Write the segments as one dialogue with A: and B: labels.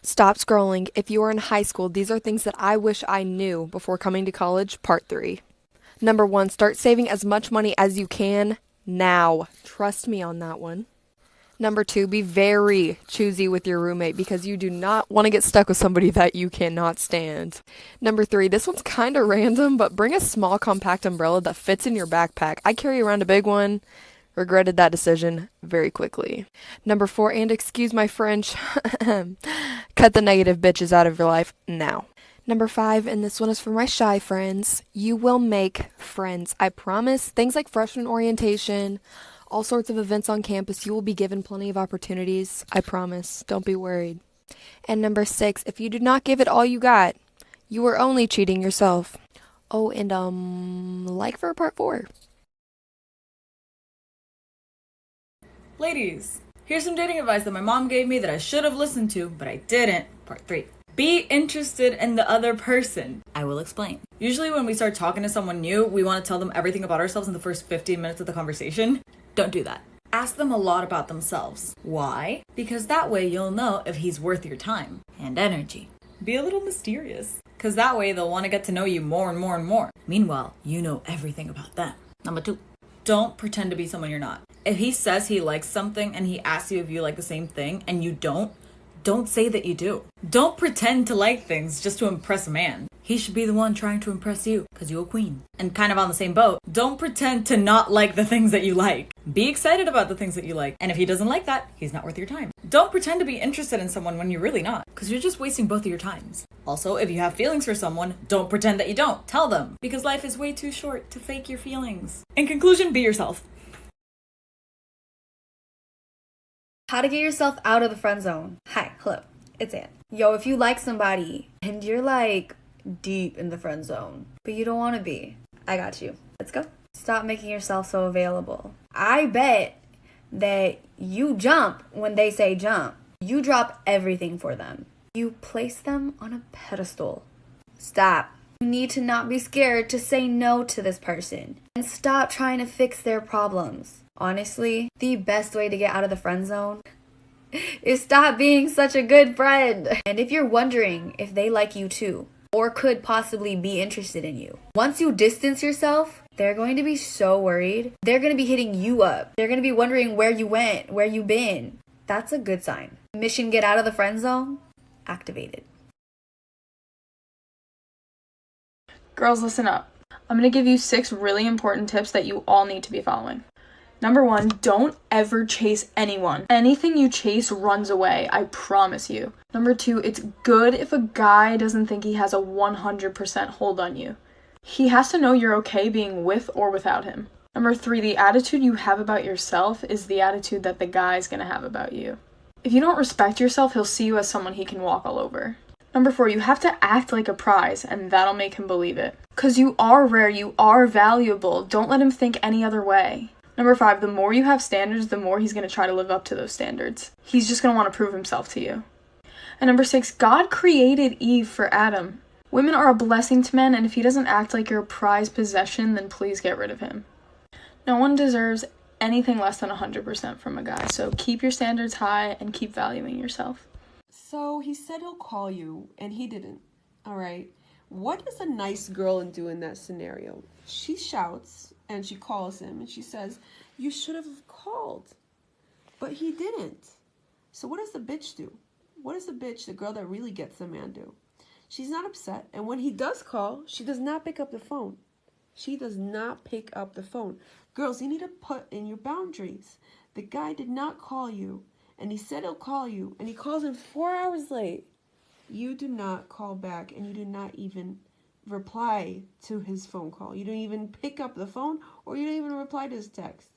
A: Stop scrolling. If you are in high school, these are things that I wish I knew before coming to college. Part 3. Number 1, start saving as much money as you can now. Trust me on that one. Number 2, be very choosy with your roommate because you do not want to get stuck with somebody that you cannot stand. Number 3, this one's kind of random, but bring a small compact umbrella that fits in your backpack. I carry around a big one. Regretted that decision very quickly. Number 4, and excuse my French, cut the negative bitches out of your life now. Number 5, and this one is for my shy friends. You will make friends. I promise. Things like freshman orientation, all sorts of events on campus, you will be given plenty of opportunities. I promise. Don't be worried. And number 6, if you do not give it all you got, you are only cheating yourself. Oh, and like for part 4.
B: Ladies, here's some dating advice that my mom gave me that I should have listened to, but I didn't. Part 3. Be interested in the other person. I will explain. Usually when we start talking to someone new, we want to tell them everything about ourselves in the first 15 minutes of the conversation. Don't do that. Ask them a lot about themselves. Why? Because that way you'll know if he's worth your time and energy. Be a little mysterious, because that way they'll want to get to know you more and more and more. Meanwhile, you know everything about them. Number 2. Don't pretend to be someone you're not. If he says he likes something and he asks you if you like the same thing and you don't say that you do. Don't pretend to like things just to impress a man. He should be the one trying to impress you because you're a queen. And kind of on the same boat, don't pretend to not like the things that you like. Be excited about the things that you like. And if he doesn't like that, he's not worth your time. Don't pretend to be interested in someone when you're really not, because you're just wasting both of your times. Also, if you have feelings for someone, don't pretend that you don't. Tell them, because life is way too short to fake your feelings. In conclusion, be yourself.
C: How to get yourself out of the friend zone. Hi, hello, it's Ann. Yo, if you like somebody and you're like deep in the friend zone, but you don't want to be, I got you. Let's go. Stop making yourself so available. I bet that you jump when they say jump. You drop everything for them. You place them on a pedestal. Stop. You need to not be scared to say no to this person and stop trying to fix their problems. Honestly, the best way to get out of the friend zone is stop being such a good friend. And if you're wondering if they like you too, or could possibly be interested in you, once you distance yourself, they're going to be so worried. They're going to be hitting you up. They're going to be wondering where you went, where you been. That's a good sign. Mission get out of the friend zone activated.
D: Girls, listen up. I'm going to give you 6 really important tips that you all need to be following. Number 1, don't ever chase anyone. Anything you chase runs away, I promise you. Number 2, it's good if a guy doesn't think he has a 100% hold on you. He has to know you're okay being with or without him. Number 3, the attitude you have about yourself is the attitude that the guy's gonna have about you. If you don't respect yourself, he'll see you as someone he can walk all over. Number 4, you have to act like a prize, and that'll make him believe it. 'Cause you are rare, you are valuable. Don't let him think any other way. Number 5, the more you have standards, the more he's going to try to live up to those standards. He's just going to want to prove himself to you. And number 6, God created Eve for Adam. Women are a blessing to men, and if he doesn't act like you're a prized possession, then please get rid of him. No one deserves anything less than 100% from a guy, so keep your standards high and keep valuing yourself.
E: So he said he'll call you, and he didn't. All right. What does a nice girl do in that scenario? She shouts, and she calls him, and she says, you should have called. But he didn't. So what does the bitch do? What does the bitch, the girl that really gets the man, do? She's not upset, and when he does call, she does not pick up the phone. She does not pick up the phone. Girls, you need to put in your boundaries. The guy did not call you, and he said he'll call you, and he calls him 4 hours late. You do not call back, and you do not even reply to his phone call. You don't even pick up the phone, or you don't even reply to his text.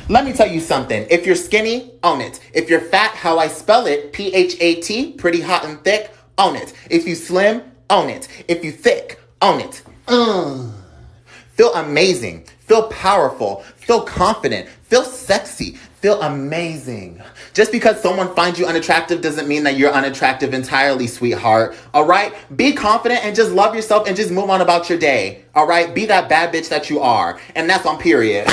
F: Let me tell you something. If you're skinny, own it. If you're fat, how I spell it, P-H-A-T, pretty hot and thick, own it. If you slim, own it. If you thick, own it. Feel amazing. Feel powerful. Feel confident. Feel sexy. Feel amazing. Just because someone finds you unattractive doesn't mean that you're unattractive entirely, sweetheart. All right? Be confident and just love yourself and just move on about your day. All right? Be that bad bitch that you are. And that's on period.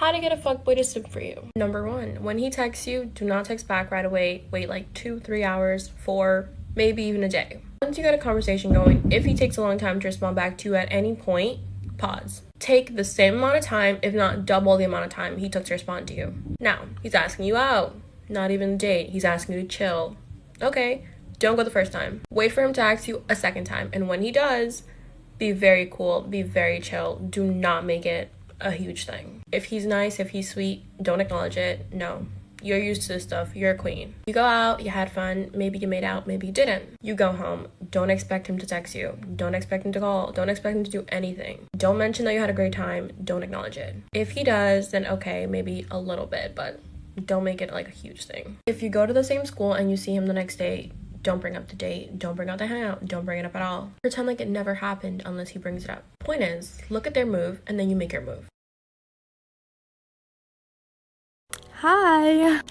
G: How to get a fuckboy to simp for you. Number 1, when he texts you, do not text back right away. Wait like 2-3 hours, 4, maybe even a day. Once you get a conversation going, if he takes a long time to respond back to you at any point, pause. Take the same amount of time, if not double the amount of time he took to respond to you. Now, he's asking you out. Not even a date. He's asking you to chill. Okay, don't go the first time. Wait for him to ask you a second time. And when he does, be very cool, be very chill. Do not make it a huge thing. If he's nice, if he's sweet, don't acknowledge it. No. You're used to this stuff. You're a queen. You go out, you had fun, maybe you made out, maybe you didn't. You go home. Don't expect him to text you. Don't expect him to call. Don't expect him to do anything. Don't mention that you had a great time. Don't acknowledge it. If he does, then okay, maybe a little bit, but don't make it like a huge thing. If you go to the same school and you see him the next day, don't bring up the date. Don't bring up the hangout. Don't bring it up at all. Pretend like it never happened unless he brings it up. Point is, look at their move and then you make your move.
H: Hi!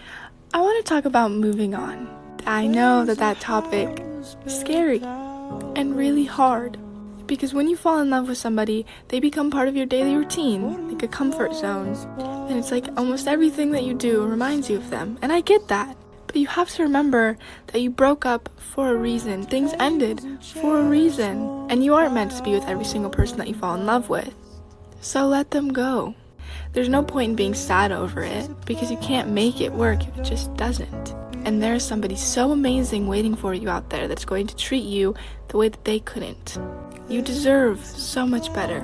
H: I want to talk about moving on. I know that topic is scary and really hard because when you fall in love with somebody, they become part of your daily routine, like a comfort zone. And it's like almost everything that you do reminds you of them. And I get that. But you have to remember that you broke up for a reason. Things ended for a reason. And you aren't meant to be with every single person that you fall in love with. So let them go. There's no point in being sad over it because you can't make it work if it just doesn't. And there's somebody so amazing waiting for you out there that's going to treat you the way that they couldn't. You deserve so much better.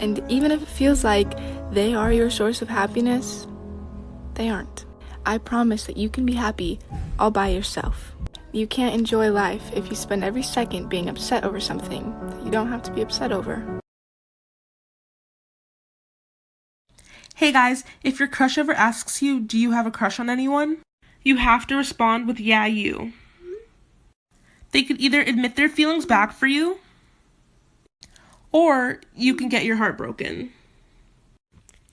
H: And even if it feels like they are your source of happiness, they aren't. I promise that you can be happy all by yourself. You can't enjoy life if you spend every second being upset over something that you don't have to be upset over.
I: Hey guys, if your crush ever asks you, do you have a crush on anyone? You have to respond with, yeah, you. They could either admit their feelings back for you, or you can get your heart broken.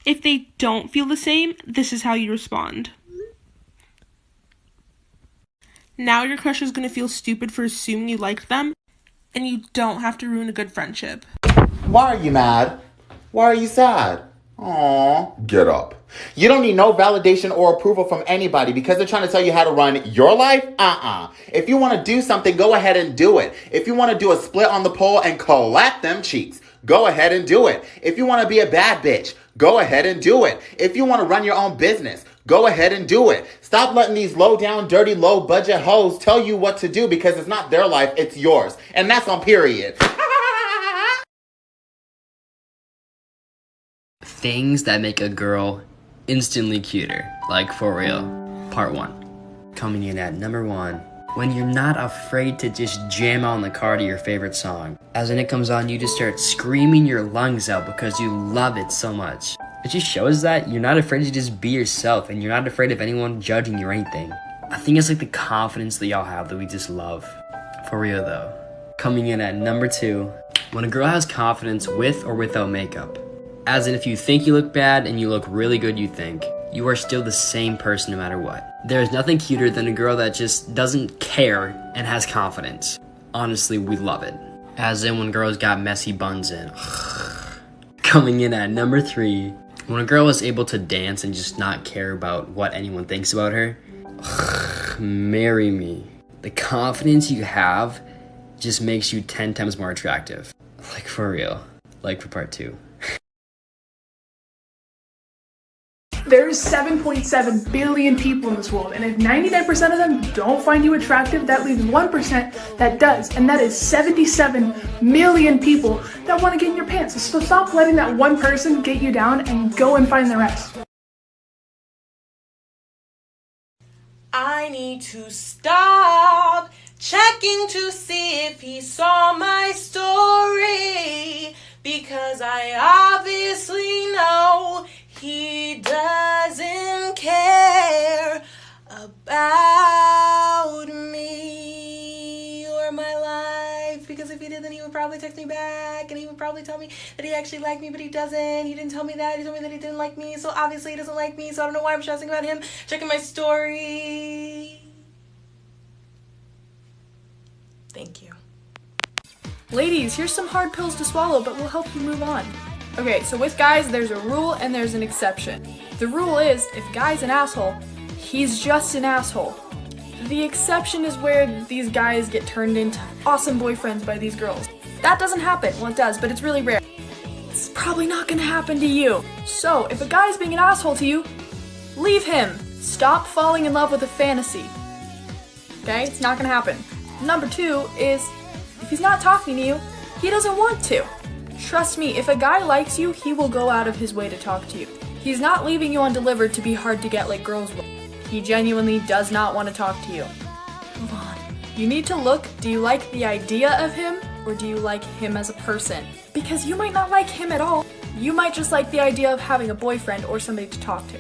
I: If they don't feel the same, this is how you respond. Now your crush is going to feel stupid for assuming you liked them, and you don't have to ruin a good friendship.
F: Why are you mad? Why are you sad? Aww. Get up. You don't need no validation or approval from anybody because they're trying to tell you how to run your life? If you want to do something, go ahead and do it. If you want to do a split on the pole and clap them cheeks, go ahead and do it. If you want to be a bad bitch, go ahead and do it. If you want to run your own business, go ahead and do it. Stop letting these low down, dirty, low budget hoes tell you what to do because it's not their life, it's yours. And that's on period.
J: Things that make a girl instantly cuter, like for real. Part 1. Coming in at number 1. When you're not afraid to just jam on the car to your favorite song. As when it comes on, you just start screaming your lungs out because you love it so much. It just shows that you're not afraid to just be yourself and you're not afraid of anyone judging you or anything. I think it's like the confidence that y'all have that we just love. For real though. Coming in at number 2. When a girl has confidence with or without makeup. As in, if you think you look bad and you look really good, you think, you are still the same person no matter what. There is nothing cuter than a girl that just doesn't care and has confidence. Honestly, we love it. As in when girls got messy buns in. Coming in at number 3. When a girl is able to dance and just not care about what anyone thinks about her. Marry me. The confidence you have just makes you 10 times more attractive. Like for real. Like for part 2.
K: There's 7.7 billion people in this world, and if 99% of them don't find you attractive, that leaves 1% that does, and that is 77 million people that want to get in your pants. So stop letting that one person get you down and go and find the rest.
L: I need to stop checking to see if he saw my story, because I obviously know he doesn't care about me or my life, because if he did, then he would probably text me back and he would probably tell me that he actually liked me, but he doesn't. He didn't tell me that. He told me that he didn't like me, so obviously he doesn't like me, so I don't know why I'm stressing about him checking my story. Thank you.
D: Ladies, here's some hard pills to swallow, but will help you move on. Okay, so with guys, there's a rule and there's an exception.
K: The rule is, if a guy's an asshole, he's just an asshole. The exception is where these guys get turned into awesome boyfriends by these girls. That doesn't happen. Well, it does, but it's really rare. It's probably not gonna happen to you. So, if a guy's being an asshole to you, leave him. Stop falling in love with a fantasy. Okay? It's not gonna happen. Number 2 is, if he's not talking to you, he doesn't want to. Trust me, if a guy likes you, he will go out of his way to talk to you. He's not leaving you undelivered to be hard to get like girls will. He genuinely does not want to talk to you. Move on. You need to look, do you like the idea of him, or do you like him as a person? Because you might not like him at all. You might just like the idea of having a boyfriend or somebody to talk to.